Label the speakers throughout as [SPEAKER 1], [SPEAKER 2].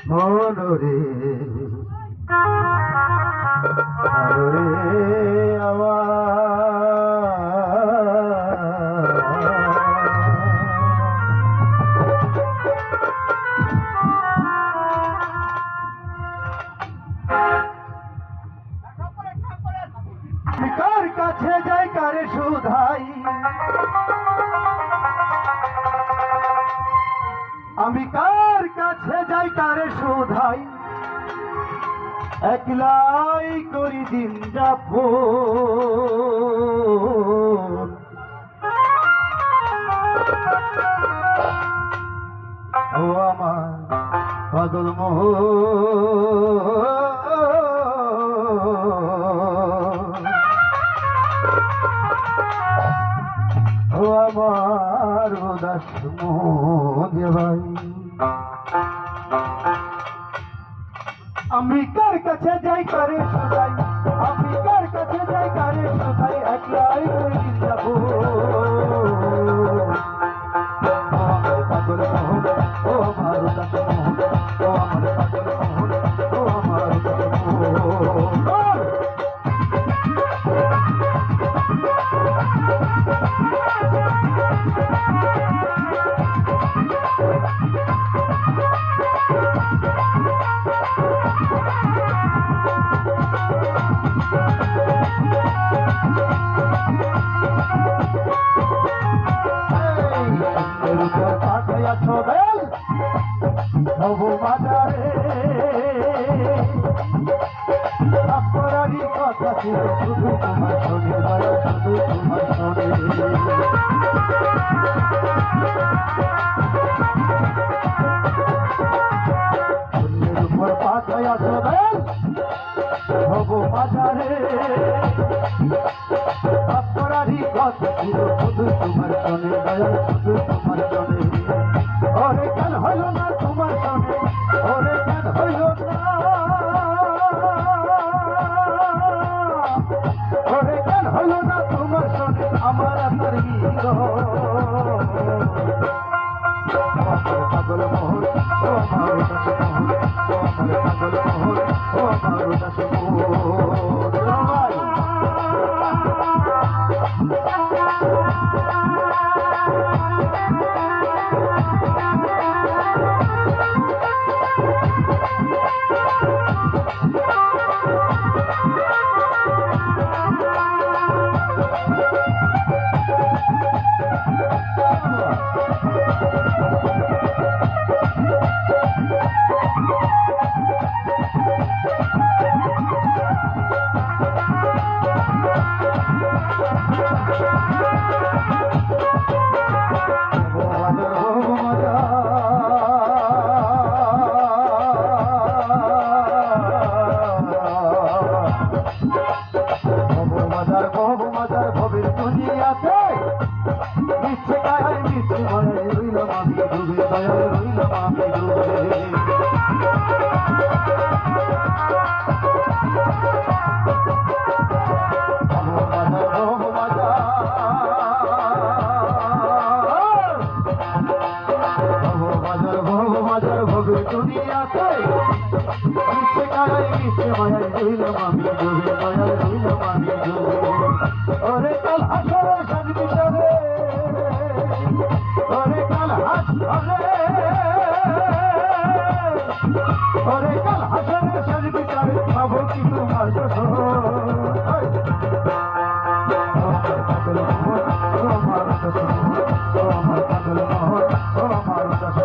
[SPEAKER 1] মনরে কার কাছে যাই কারে শুধাই আমি কার কাছে যাই কারে শুধাই একলাই করি দিন যাপন ও আমার পাগল মোহন ও আমার উদাস মোহন ভাই আমি কার কাছে যাই কারে শুধাই আমি কার কাছে যাই কারে শুধাই একলাই করে দিন যাবো পাগল মোহন ও আমার উদাস মোহন ও আমার পাগল মোহন ও আমার উদাস মোহন বাজারে আপনারই কথা ছিল শুধু তোমার শোনে দয়া শুধু তোমার শোনে শূন্যের উপর পাঠায় চলেন হব বাজারে আপনারই কথা ছিল শুধু তোমার শোনে দয়া শুধু তোমার শোনে ওরে কেন হইল না তোমার শোনে ওরে কেন হইল না ওরে কেন হইল না তোমার শোনে আমার আতর গীত পাগল মোহন ও আমার উদাস মোহন ও আমার পাগল মোহন ও আমার উদাস দুনিয়াতে মিছে কারাই মিছে মায়ায় রইলাম আমি ডুবে মায়ায় রইলাম আমি ডুবে ওরে কাল হাসরে সাজ বিচারে ওরে কাল হাসরে ওরে কাল হাসরে সাজ বিচারে পাবো কি তোমার দোষ পাগল মোহন ও আমার দোষ ও আমার পাগল মোহন ও আমার দোষ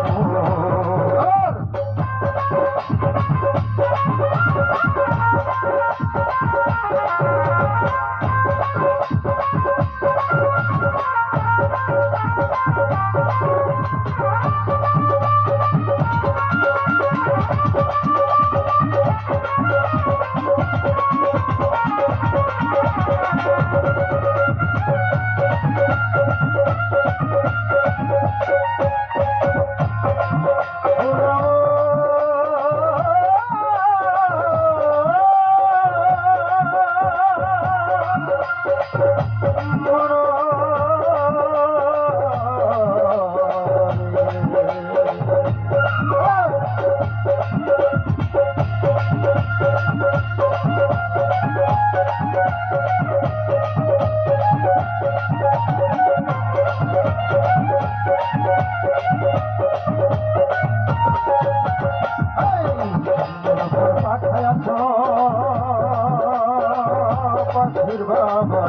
[SPEAKER 1] বাবা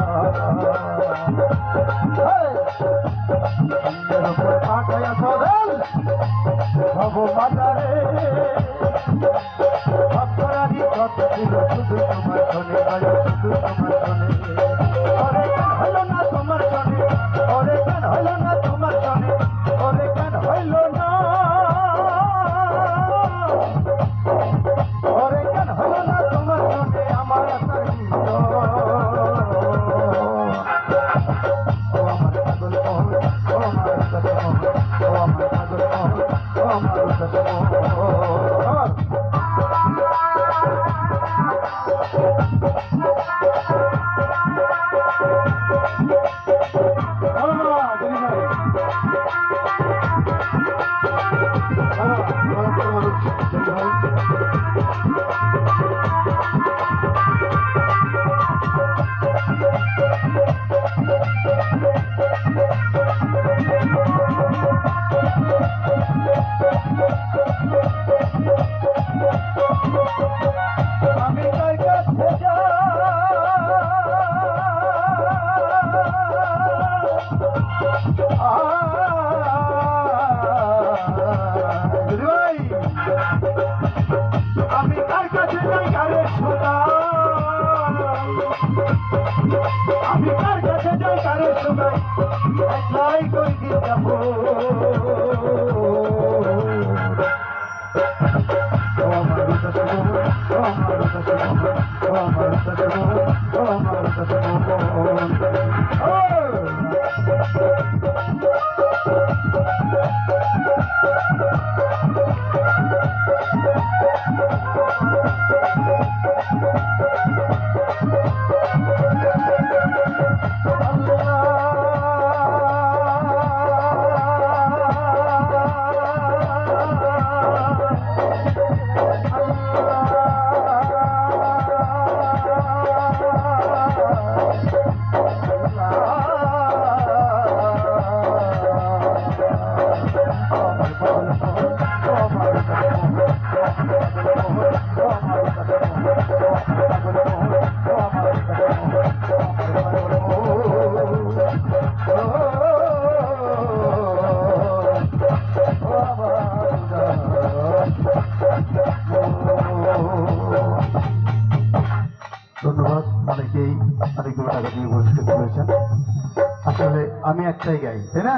[SPEAKER 1] অন্যের উপর পাঠায়া চলেন ভব বাজারে ভক্তরানি কত ছিল শুধু তোমার শোনে দয়াল শুধু তোমার শোনে ওরে কেন হইল না তোমার শোনে ওরে কেন হইল না তোমার শোনে ওরে কেন হইল না ওরে কেন হইল না তোমার শোনে আমার আশার গীত ও আমার পাগল মোহন ও আমার উদাস মোহন ও আমার পাগল মোহন ও আমার উদাস মোহন আমি কার কাছে যাই আমি কার কাছে যাই কারে শোনা আমি কার কাছে যাই কারে শোনাই একলাই কই দিয়ে যাব ও আমার উদাস মোহন ও আমার উদাস মোহন ও আমার উদাস মোহন ও আমার উদাস মোহন ধন্যবাদ অনেকেই অনেকগুলো টাকা দিয়ে পুরস্কৃত করেছেন আসলে আমি একটাই গাই তাই না